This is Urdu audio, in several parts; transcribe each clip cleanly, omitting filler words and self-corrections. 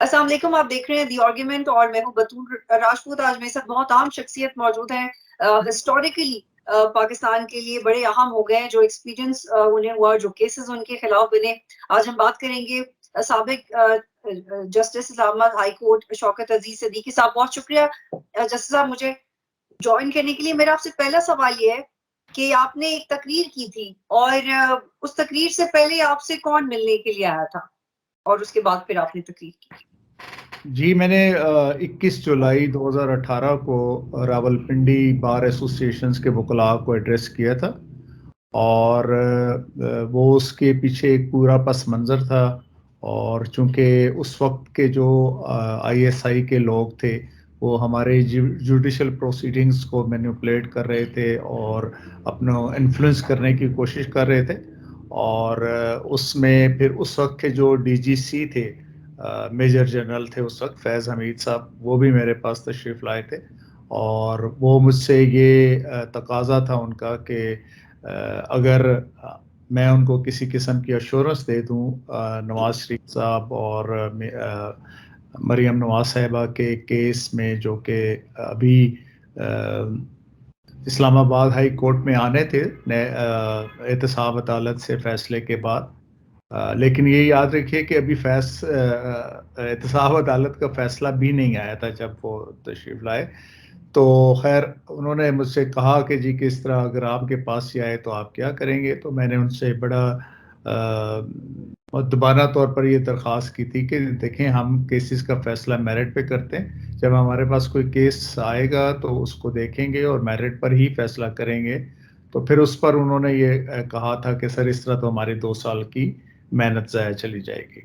السلام علیکم، آپ دیکھ رہے ہیں دی آرگیومنٹ اور میں ہوں بطول راجپوت. آج میرے ساتھ بہت عام شخصیت موجود ہیں. ہسٹوریکلی پاکستان کے لیے بڑے اہم ہو گئے ہیں، جو ایکسپیرینس انہیں ہوا، جو کیسز ان کے خلاف بنے. آج ہم بات کریں گے سابق جسٹس اسلام آباد ہائی کورٹ شوکت عزیز صدیقی صاحب. بہت شکریہ جسٹس صاحب مجھے جوائن کرنے کے لیے. میرا آپ سے پہلا سوال یہ ہے کہ آپ نے ایک تقریر کی تھی، اور اس تقریر سے پہلے آپ سے کون ملنے کے لیے آیا تھا اور اس کے بعد پھر آپ نے تقریر کی؟ جی، میں نے 21 جولائی 2018 کو راولپنڈی بار ایسوسیشنز کے وکلاء کو ایڈریس کیا تھا، اور وہ اس کے پیچھے ایک پورا پس منظر تھا. اور چونکہ اس وقت کے جو آئی ایس آئی کے لوگ تھے وہ ہمارے جوڈیشل پروسیڈنگز کو مینیپولیٹ کر رہے تھے اور اپنا انفلوئنس کرنے کی کوشش کر رہے تھے. اور اس میں پھر اس وقت کے جو ڈی جی سی تھے، میجر جنرل تھے اس وقت، فیض حمید صاحب، وہ بھی میرے پاس تشریف لائے تھے. اور وہ مجھ سے یہ تقاضا تھا ان کا کہ اگر میں ان کو کسی قسم کی ایشورنس دے دوں نواز شریف صاحب اور مریم نواز صاحبہ کے کیس میں، جو کہ ابھی اسلام آباد ہائی کورٹ میں آنے تھے احتساب عدالت سے فیصلے کے بعد، لیکن یہ یاد رکھیے کہ ابھی احتساب عدالت کا فیصلہ بھی نہیں آیا تھا جب وہ تشریف لائے. تو خیر انہوں نے مجھ سے کہا کہ جی کس طرح اگر آپ کے پاس ہی آئے تو آپ کیا کریں گے. تو میں نے ان سے بڑا مؤدبانہ طور پر یہ درخواست کی تھی کہ دیکھیں ہم کیسز کا فیصلہ میرٹ پہ کرتے ہیں. جب ہمارے پاس کوئی کیس آئے گا تو اس کو دیکھیں گے اور میرٹ پر ہی فیصلہ کریں گے. تو پھر اس پر انہوں نے یہ کہا تھا کہ سر اس طرح تو ہماری 2 سال کی محنت ضائع چلی جائے گی.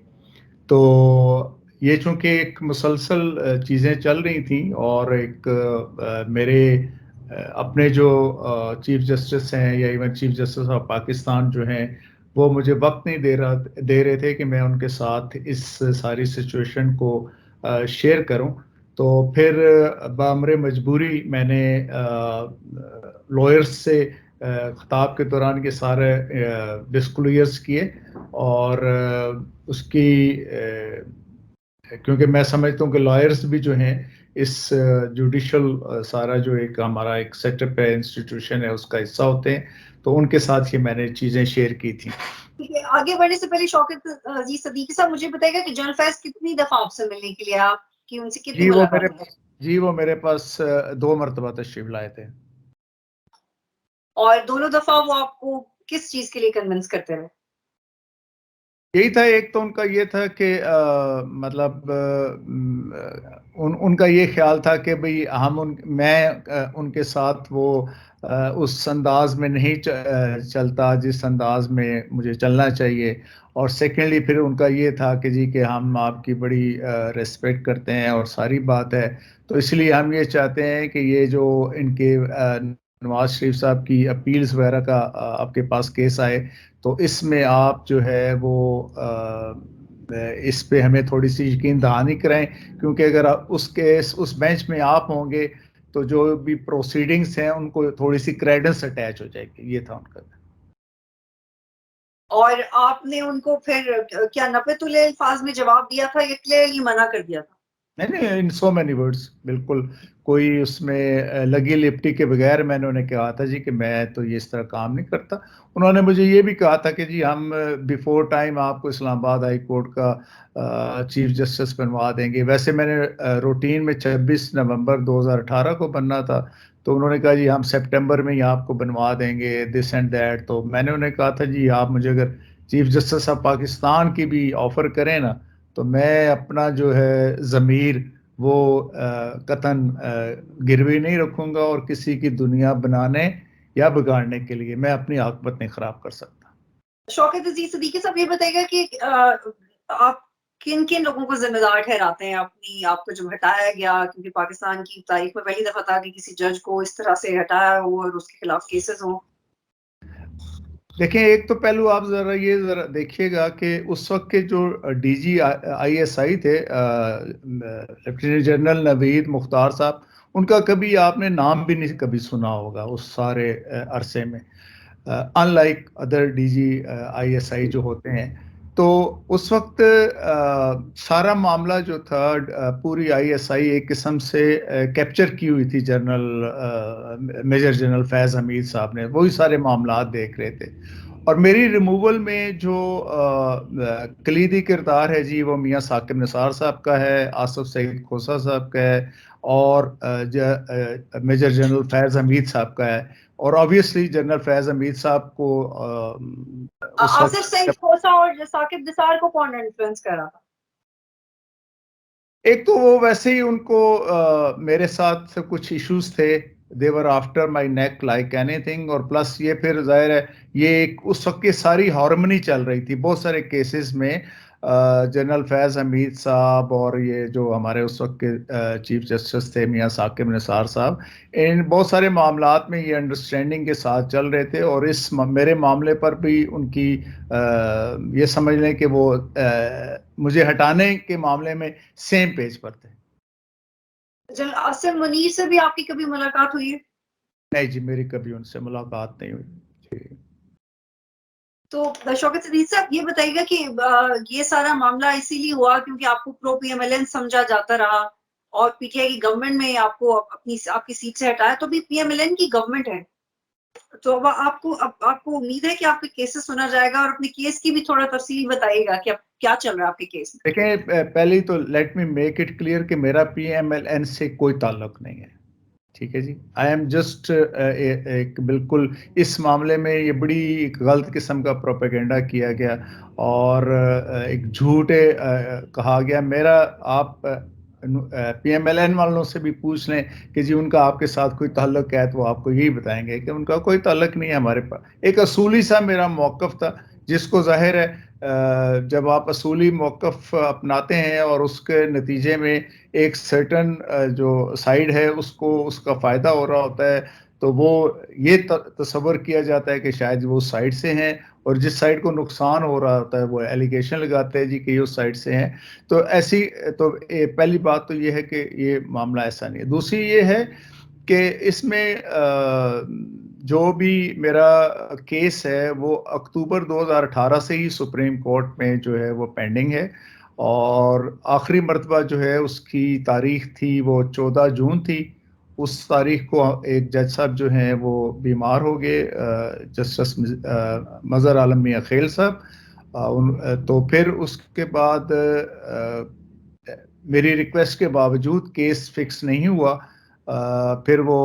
تو یہ چونکہ ایک مسلسل چیزیں چل رہی تھیں، اور ایک میرے اپنے جو چیف جسٹس ہیں یا even chief justice of Pakistan جو ہیں، وہ مجھے وقت نہیں دے رہے تھے کہ میں ان کے ساتھ اس ساری سچویشن کو شیئر کروں. تو پھر بامر مجبوری میں نے لائرز سے خطاب کے دوران یہ سارے ڈسکلوئرز کیے. اور اس کی کیونکہ میں سمجھتا ہوں کہ لائرز بھی جو ہیں اس جوڈیشل سارا جو ایک ہمارا ایک سیٹ اپ ہے، انسٹیٹیوشن ہے، اس کا حصہ ہوتے ہیں. تو ان کے ساتھ یہ میں نے چیزیں شیئر کی تھیں. آگے بڑھنے سے پہلے شوکت عزیز صدیقی صاحب مجھے بتائے گا کہ جنرل فیض کتنی دفعہ آپ سے ملنے کے لیے آپ کی ان سے کتنی ملاقات؟ وہ میرے پاس 2 مرتبہ تشریف لائے تھے. اور دونوں دفعہ وہ آپ کو کس چیز کے لیے کنونس کرتے رہے؟ یہی تھا، ایک تو ان کا یہ تھا کہ مطلب ان کا یہ خیال تھا کہ بھئی میں ان کے ساتھ وہ اس انداز میں نہیں چلتا جس انداز میں مجھے چلنا چاہیے. اور سیکنڈلی پھر ان کا یہ تھا کہ جی کہ ہم آپ کی بڑی ریسپیکٹ کرتے ہیں اور ساری بات ہے، تو اس لیے ہم یہ چاہتے ہیں کہ یہ جو ان کے نواز شریف صاحب کی اپیلز وغیرہ کا آپ کے پاس کیس آئے، تو اس میں آپ جو ہے وہ اس پہ ہمیں تھوڑی سی یقین دہانی کریں، کیونکہ اگر اس بینچ میں آپ ہوں گے تو جو بھی پروسیڈنگز ہیں ان کو تھوڑی سی کریڈنس اٹیچ ہو جائے گی. یہ تھا ان کا. اور آپ نے ان کو پھر کیا نپے تلے الفاظ میں جواب دیا تھا یا کلیئرلی منع کر دیا تھا؟ نہیں، ان سو مینی ورڈز، بالکل کوئی اس میں لگی لپٹی کے بغیر میں نے انہیں کہا تھا جی کہ میں تو یہ اس طرح کام نہیں کرتا. انہوں نے مجھے یہ بھی کہا تھا کہ جی ہم بیفور ٹائم آپ کو اسلام آباد ہائی کورٹ کا چیف جسٹس بنوا دیں گے. ویسے میں نے روٹین میں 26 نومبر 2018 کو بننا تھا، تو انہوں نے کہا جی ہم سپٹمبر میں ہی آپ کو بنوا دیں گے دس اینڈ دیٹ. تو میں نے انہیں کہا تھا جی آپ مجھے اگر چیف جسٹس آف پاکستان کی بھی آفر کریں نا، تو میں اپنا جو ہے ضمیر وہ قطعاً گروی نہیں رکھوں گا، اور کسی کی دنیا بنانے یا بگاڑنے کے لیے میں اپنی عاقبت نہیں خراب کر سکتا. شوکت عزیز صدیقی صاحب یہ بتائے گا کہ آپ کن کن لوگوں کو ذمہ دار ٹھہراتے ہیں آپ کو جو ہٹایا گیا، کیونکہ پاکستان کی تاریخ میں پہلی دفعہ تھا کہ کسی جج کو اس طرح سے ہٹایا ہو اور اس کے خلاف کیسز ہوں؟ دیکھیں، ایک تو پہلو آپ ذرا دیکھیے گا کہ اس وقت کے جو ڈی جی آئی ایس آئی تھے لیفٹیننٹ جنرل نوید مختار صاحب، ان کا کبھی آپ نے نام بھی نہیں کبھی سنا ہوگا اس سارے عرصے میں، unlike other D G I S I جو ہوتے ہیں. تو اس وقت سارا معاملہ جو تھا پوری ISI ایک قسم سے کیپچر کی ہوئی تھی میجر جنرل فیض حمید صاحب نے، وہی سارے معاملات دیکھ رہے تھے. اور میری ریموول میں جو کلیدی کردار ہے جی وہ میاں ثاقب نثار صاحب کا ہے، آصف سعید کھوسہ صاحب کا ہے، اور میجر جنرل فیض حمید صاحب کا ہے. اور آبویسلی جنرل فیض حمید صاحب کو اس آصف وقت سعید کھوسہ اور ثاقب نثار کو کون انفلوئنس کر رہا تھا؟ ایک تو وہ ویسے ہی ان کو میرے ساتھ کچھ ایشوز تھے، they were after my neck like anything، اور پلس یہ پھر ظاہر ہے یہ ایک اس وقت کی ساری ہارمنی چل رہی تھی بہت سارے کیسز میں. جنرل فیض حمید صاحب اور یہ جو ہمارے اس وقت کے چیف جسٹس تھے میاں ثاقب نثار صاحب، ان بہت سارے معاملات میں یہ انڈرسٹینڈنگ کے ساتھ چل رہے تھے، اور اس میرے معاملے پر بھی ان کی یہ سمجھ لیں کہ وہ مجھے ہٹانے کے معاملے میں سیم پیج پر تھے. جنرل عاصم منیر سے بھی آپ کی کبھی ملاقات ہوئی ہے؟ نہیں جی، میری کبھی ان سے ملاقات نہیں ہوئی جی. تو شوکت صدیق صاحب یہ بتائیے گا کہ یہ سارا معاملہ اسی لیے ہوا کیونکہ آپ کو پرو PMLN سمجھا جاتا رہا اور PTI کی گورنمنٹ میں آپ کو آپ کی سیٹ سے ہٹایا، تو بھی PMLN کی گورنمنٹ ہے، تو اب آپ کو امید ہے کہ آپ کے کیسز سنا جائے گا، اور اپنے کیس کی بھی تھوڑا تفصیل بتائیے گا کہ اب کیا چل رہا ہے آپ کے کیس میں. دیکھیں پہلی تو let me make it clear کہ میرا PMLN سے کوئی تعلق نہیں ہے، ٹھیک ہے جی. آئی ایم جسٹ ایک بالکل اس معاملے میں یہ بڑی ایک غلط قسم کا پروپیگنڈا کیا گیا اور ایک جھوٹے کہا گیا. میرا آپ PMLN والوں سے بھی پوچھ لیں کہ جی ان کا آپ کے ساتھ کوئی تعلق ہے، تو وہ آپ کو یہی بتائیں گے کہ ان کا کوئی تعلق نہیں ہے ہمارے پاس. ایک اصولی سا میرا موقف تھا جس کو ظاہر ہے جب آپ اصولی موقف اپناتے ہیں اور اس کے نتیجے میں ایک سرٹن جو سائیڈ ہے اس کو اس کا فائدہ ہو رہا ہوتا ہے، تو وہ یہ تصور کیا جاتا ہے کہ شاید وہ اس سائیڈ سے ہیں، اور جس سائیڈ کو نقصان ہو رہا ہوتا ہے وہ ایلیگیشن لگاتے ہیں جی کہ یہ اس سائیڈ سے ہیں. تو ایسی تو پہلی بات تو یہ ہے کہ یہ معاملہ ایسا نہیں ہے. دوسری یہ ہے کہ اس میں جو بھی میرا کیس ہے وہ اکتوبر 2018 سے ہی سپریم کورٹ میں جو ہے وہ پینڈنگ ہے، اور آخری مرتبہ جو ہے اس کی تاریخ تھی وہ 14 جون تھی. اس تاریخ کو ایک جج صاحب جو ہیں وہ بیمار ہو گئے، جسٹس مظہر عالم میاں خیل صاحب. تو پھر اس کے بعد میری ریکویسٹ کے باوجود کیس فکس نہیں ہوا. پھر وہ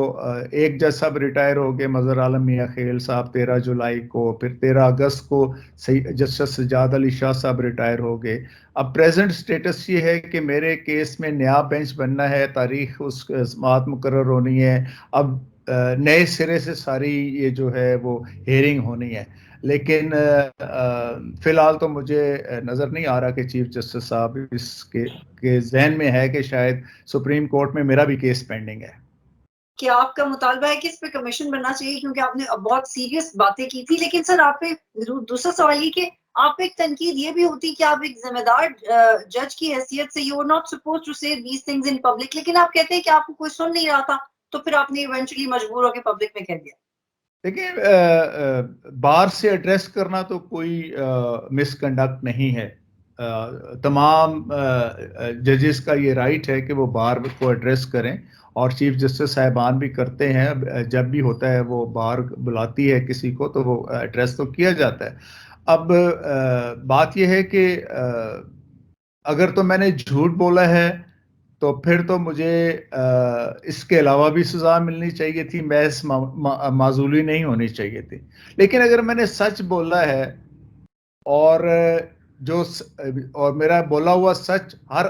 ایک جج صاحب ریٹائر ہو گئے، مظہر عالم میاں خیل صاحب 13 جولائی کو. پھر 13 اگست کو جسٹس سجاد علی شاہ صاحب ریٹائر ہو گئے. اب پریزنٹ سٹیٹس یہ ہے کہ میرے کیس میں نیا بینچ بننا ہے، تاریخ اس سماعت مقرر ہونی ہے. اب نئے سرے سے ساری یہ جو ہے وہ ہیئرنگ ہونی ہے، لیکن فی الحال تو مجھے نظر نہیں آ رہا کہ چیف جسٹس صاحب اس کے ذہن میں ہے کہ شاید سپریم کورٹ میں میرا بھی کیس پینڈنگ ہے. کیا آپ کا مطالبہ ہے کہ اس پہ کمیشن بننا چاہیے، کیونکہ آپ نے بہت سیریس باتیں کی تھی، لیکن سر آپ پہ دوسرا سوال یہ کہ آپ پہ ایک تنقید یہ بھی ہوتی کہ آپ ایک ذمہ دار جج کی حیثیت سے you are not suppose to say these things in public, لیکن آپ کہتے ہیں کہ آپ کو کوئی سن نہیں رہا تھا تو پھر آپ نے ایونچولی مجبور ہو کے پبلک میں کہہ دیا. دیکھیں بار سے ایڈریس کرنا تو کوئی مس کنڈکٹ نہیں ہے. تمام ججز کا یہ رائٹ ہے کہ وہ بار کو ایڈریس کریں، اور چیف جسٹس صاحبان بھی کرتے ہیں. جب بھی ہوتا ہے وہ بار بلاتی ہے کسی کو تو وہ ایڈریس تو کیا جاتا ہے. اب بات یہ ہے کہ اگر تو میں نے جھوٹ بولا ہے تو پھر تو مجھے اس کے علاوہ بھی سزا ملنی چاہیے تھی، محض معزولی نہیں ہونی چاہیے تھی. لیکن اگر میں نے سچ بولا ہے اور میرا بولا ہوا سچ ہر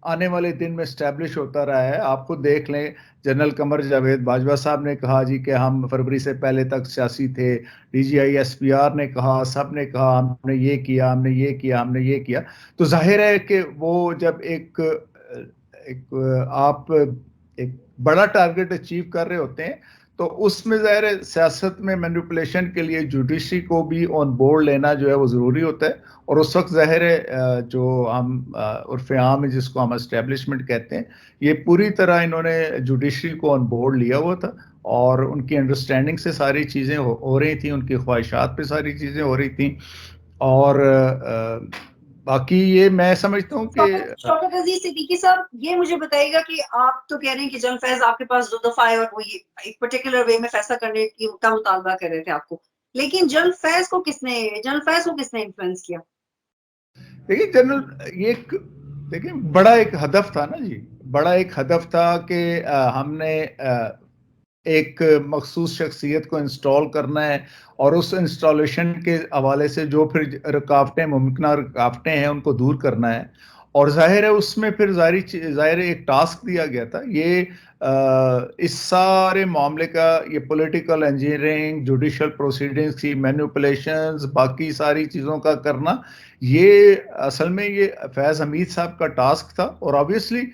آنے والے دن میں اسٹیبلش ہوتا رہا ہے. آپ کو دیکھ لیں، جنرل قمر جاوید باجوہ صاحب نے کہا جی کہ ہم فروری سے پہلے تک سیاسی تھے، DGI SPR نے کہا، سب نے کہا ہم نے یہ کیا، ہم نے یہ کیا، ہم نے یہ کیا. تو ظاہر ہے کہ وہ جب آپ ایک بڑا ٹارگٹ اچیو کر رہے ہوتے ہیں تو اس میں ظاہر ہے سیاست میں مینیپولیشن کے لیے جوڈیشری کو بھی آن بورڈ لینا جو ہے وہ ضروری ہوتا ہے. اور اس وقت ظاہر ہے جو ہم عرف عام جس کو ہم اسٹیبلشمنٹ کہتے ہیں، یہ پوری طرح انہوں نے جوڈیشری کو آن بورڈ لیا ہوا تھا، اور ان کی انڈرسٹینڈنگ سے ساری چیزیں ہو رہی تھیں، ان کی خواہشات پہ ساری چیزیں ہو رہی تھیں. اور باقی یہ میں سمجھتا ہوں کہ شوکت عزیز صدیقی صاحب یہ مجھے بتائیے گا کہ آپ تو کہہ رہے ہیں کہ جنرل فیض آپ کے پاس 2 دفعہ آئے اور وہ ایک پرٹیکولر وے میں فیصلہ کرنے کا مطالبہ کر رہے تھے آپ کو، لیکن جنرل فیض کو کس نے انفلوئنس کیا؟ دیکھیے جنرل یہ دیکھیں بڑا ایک ہدف تھا نا جی، بڑا ایک ہدف تھا کہ ہم نے ایک مخصوص شخصیت کو انسٹال کرنا ہے، اور اس انسٹالیشن کے حوالے سے جو پھر رکاوٹیں ممکنہ رکاوٹیں ہیں ان کو دور کرنا ہے. اور ظاہر ہے اس میں پھر ظاہر ایک ٹاسک دیا گیا تھا. یہ اس سارے معاملے کا یہ پولیٹیکل انجینئرنگ، جوڈیشل پروسیڈنگز کی مینیپولیشنز، باقی ساری چیزوں کا کرنا، یہ اصل میں یہ فیض حمید صاحب کا ٹاسک تھا. اور آبویسلی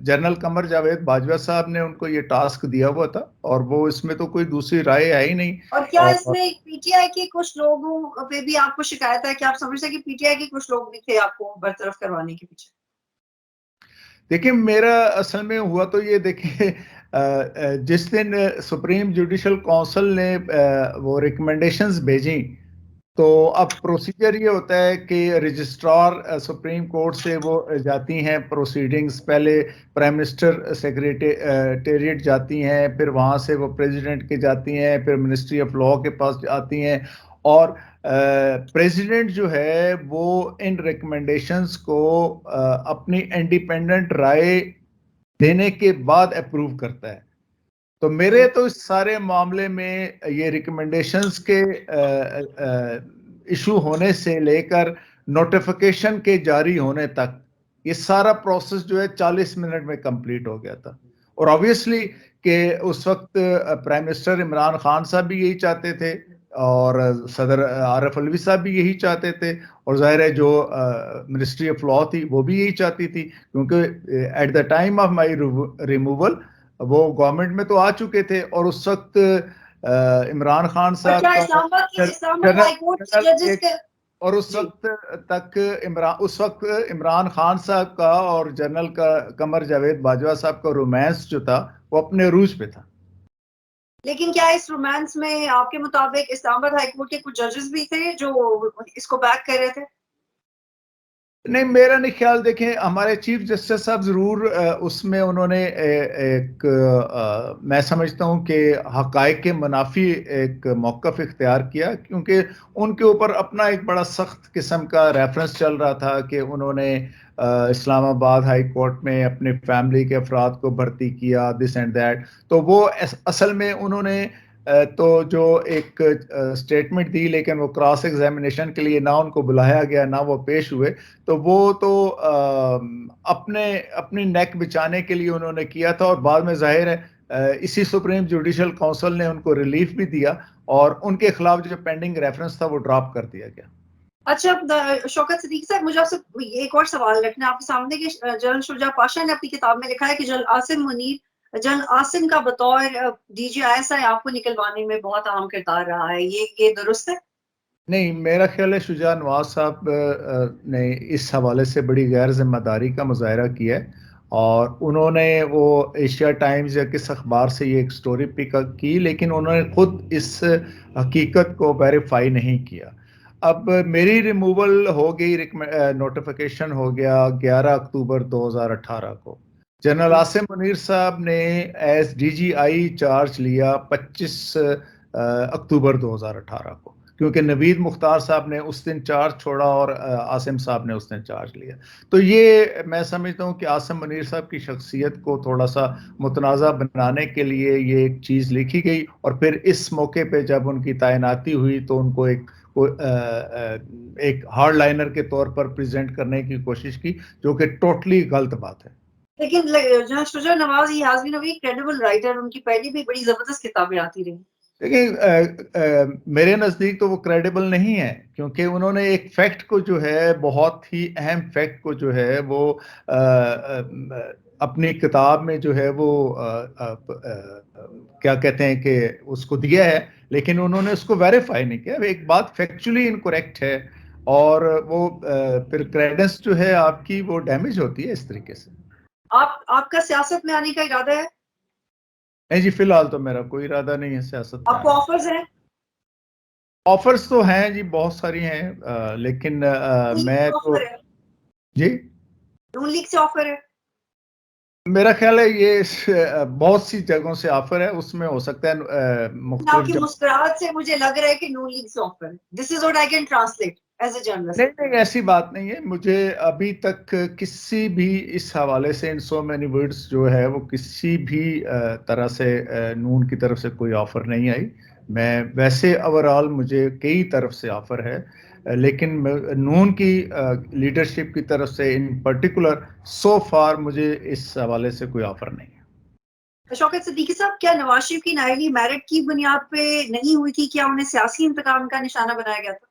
جنرل قمر جاوید باجوہ صاحب نے ان کو یہ ٹاسک دیا ہوا تھا، اور وہ اس میں تو کوئی دوسری رائے ہے ہی نہیں. اور کیا اس میں پی ٹی آئی کے کچھ لوگوں پہ بھی آپ کو شکایت ہے کہ آپ سمجھتے ہیں کہ پی ٹی آئی کے کچھ لوگ بھی تھے آپ کو برطرف کروانے کے پیچھے؟ دیکھیں میرا اصل میں ہوا تو یہ دیکھیں جس دن سپریم جوڈیشل کونسل نے وہ ریکمنڈیشنز بھیجیں، تو اب پروسیجر یہ ہوتا ہے کہ رجسٹرار سپریم کورٹ سے وہ جاتی ہیں پروسیڈنگز، پہلے پرائم منسٹر سیکریٹریٹ جاتی ہیں، پھر وہاں سے وہ پریزیڈنٹ کے جاتی ہیں، پھر منسٹری آف لاء کے پاس آتی ہیں، اور پریزیڈنٹ جو ہے وہ ان ریکمنڈیشنز کو اپنی انڈیپینڈنٹ رائے دینے کے بعد اپروو کرتا ہے. تو میرے تو اس سارے معاملے میں یہ ریکمنڈیشنز کے ایشو ہونے سے لے کر نوٹیفیکیشن کے جاری ہونے تک یہ سارا پروسیس جو ہے 40 منٹ میں کمپلیٹ ہو گیا تھا. اور آبویسلی کہ اس وقت پرائم منسٹر عمران خان صاحب بھی یہی چاہتے تھے، اور صدر عارف علوی صاحب بھی یہی چاہتے تھے، اور ظاہر ہے جو منسٹری آف لاء تھی وہ بھی یہی چاہتی تھی، کیونکہ at the time of my removal وہ گورنمنٹ میں تو آ چکے تھے، اور اس وقت عمران خان صاحب کا اسلام آباد ہائی کورٹ کے ججز کے اور اس وقت تک عمران خان صاحب کا اور جنرل قمر جاوید باجوہ صاحب کا رومانس جو تھا وہ اپنے عروج پہ تھا. لیکن کیا اس رومانس میں آپ کے مطابق اسلام آباد ہائی کورٹ کے کچھ ججز بھی تھے جو اس کو بیک کر رہے تھے؟ نہیں، میرا نہیں خیال. دیکھیں ہمارے چیف جسٹس صاحب ضرور اس میں انہوں نے ایک میں سمجھتا ہوں کہ حقائق کے منافی ایک موقف اختیار کیا، کیونکہ ان کے اوپر اپنا ایک بڑا سخت قسم کا ریفرنس چل رہا تھا کہ انہوں نے اسلام آباد ہائی کورٹ میں اپنے فیملی کے افراد کو بھرتی کیا، دس اینڈ دیٹ. تو وہ اصل میں انہوں نے تو جو ایک سٹیٹمنٹ دی، لیکن وہ کراس ایگزامینیشن کے لیے نہ ان کو بلایا گیا نہ وہ پیش ہوئے. تو وہ تو اپنی نیک بچانے کے لیے انہوں نے کیا تھا، اور بعد میں ظاہر ہے اسی سپریم جوڈیشل کونسل نے ان کو ریلیف بھی دیا، اور ان کے خلاف جو پینڈنگ ریفرنس تھا وہ ڈراپ کر دیا گیا. اچھا شوکت صدیقی صاحب، مجھے آپ سے ایک اور سوال رکھنا ہے آپ کے سامنے کہ جنرل شجاع پاشا نے اپنی کتاب میں لکھا ہے کہ جنرل عاصم کا بطور ڈی جی آئی ایس آئی آپ کو نکلوانے میں بہت اہم کردار رہا ہے، یہ درست ہے؟ نہیں، میرا خیال ہے شجاع نواز صاحب نے اس حوالے سے بڑی غیر ذمہ داری کا مظاہرہ کیا ہے، اور انہوں نے وہ ایشیا ٹائمز یا کس اخبار سے یہ ایک سٹوری پک اپ کی، لیکن انہوں نے خود اس حقیقت کو ویریفائی نہیں کیا. اب میری ریموول ہو گئی، نوٹیفیکیشن ہو گیا 11 اکتوبر 2018 کو. جنرل عاصم منیر صاحب نے ایز ڈی جی آئی چارج لیا 25 اکتوبر 2018 کو، کیونکہ نوید مختار صاحب نے اس دن چارج چھوڑا اور عاصم صاحب نے اس دن چارج لیا. تو یہ میں سمجھتا ہوں کہ عاصم منیر صاحب کی شخصیت کو تھوڑا سا متنازع بنانے کے لیے یہ ایک چیز لکھی گئی، اور پھر اس موقع پہ جب ان کی تعیناتی ہوئی تو ان کو ایک ہارڈ لائنر کے طور پر پریزنٹ کرنے کی کوشش کی، جو کہ ٹوٹلی غلط بات ہے. لیکن general Shuja Nawaz he has been a very credible writer, ان کی پہلی بھی بڑی زبردست کتابیں آتی رہی. دیکھیں میرے نزدیک تو وہ کریڈیبل نہیں ہے، کیونکہ انہوں نے ایک فیکٹ کو جو ہے، بہت ہی اہم فیکٹ کو جو ہے وہ اپنی کتاب میں جو ہے وہ کیا کہتے ہیں کہ اس کو دیا ہے، لیکن انہوں نے اس کو ویریفائی نہیں کیا. ایک بات فیکچولی انکریکٹ ہے، اور وہ پھر کریڈنس جو ہے آپ کی وہ ڈیمیج ہوتی ہے اس طریقے سے. آپ کا سیاست میں آنے کا ارادہ ہے؟ نہیں جی، فی الحال تو میرا کوئی ارادہ نہیں ہے سیاست میں آپ کو آنے کا. آفرز ہیں؟ آفرز تو ہیں جی، بہت ساری ہیں، لیکن میں تو جی نون لیگ سے آفر ہے، میرا خیال ہے یہ بہت سی جگہوں سے آفر ہے، اس میں ہو سکتا ہے آپ مختلف کی مسکراہٹ سے مجھے لگ رہا ہے کہ نون لیگ سے آفر ہے. This is what I can translate as a journalist. نہیں ایسی بات نہیں ہے، مجھے ابھی تک کسی بھی اس حوالے سے ان سو مینی ورڈز جو ہے وہ کسی بھی طرح سے نون کی طرف سے کوئی آفر نہیں آئی. میں ویسے اوورال مجھے کئی طرف سے آفر ہے، لیکن نون کی لیڈرشپ کی طرف سے ان پرٹیکولر سو فار مجھے اس حوالے سے کوئی آفر نہیں ہے. شوکت صدیقی صاحب، کیا نواز شریف کی نائلی میرٹ کی بنیاد پہ نہیں ہوئی تھی؟ کیا انہیں سیاسی انتقام کا نشانہ بنایا گیا تھا؟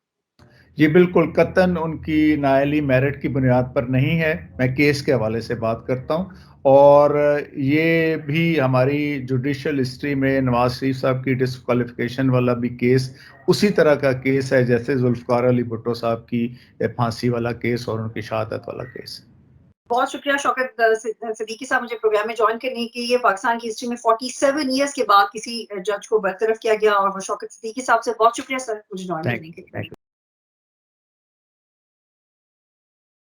یہ بالکل قطعاً ان کی نائلی میرٹ کی بنیاد پر نہیں ہے. میں کیس کے حوالے سے بات کرتا ہوں، اور یہ بھی ہماری جوڈیشل ہسٹری میں نواز شریف صاحب کی ڈسکوالیفیکیشن والا بھی کیس اسی طرح کا کیس ہے جیسے ذوالفقار علی بھٹو صاحب کی پھانسی والا کیس اور ان کی شہادت والا کیس. بہت شکریہ شوکت صدیقی صاحب مجھے پروگرام میں جوائن کرنے کے لیے. پاکستان کی ہسٹری میں 47 ایئرس کے بعد کسی جج کو برطرف کیا گیا، اور شوکت صدیقی صاحب سے بہت شکریہ سر مجھے جوائن کرنے کے لیے.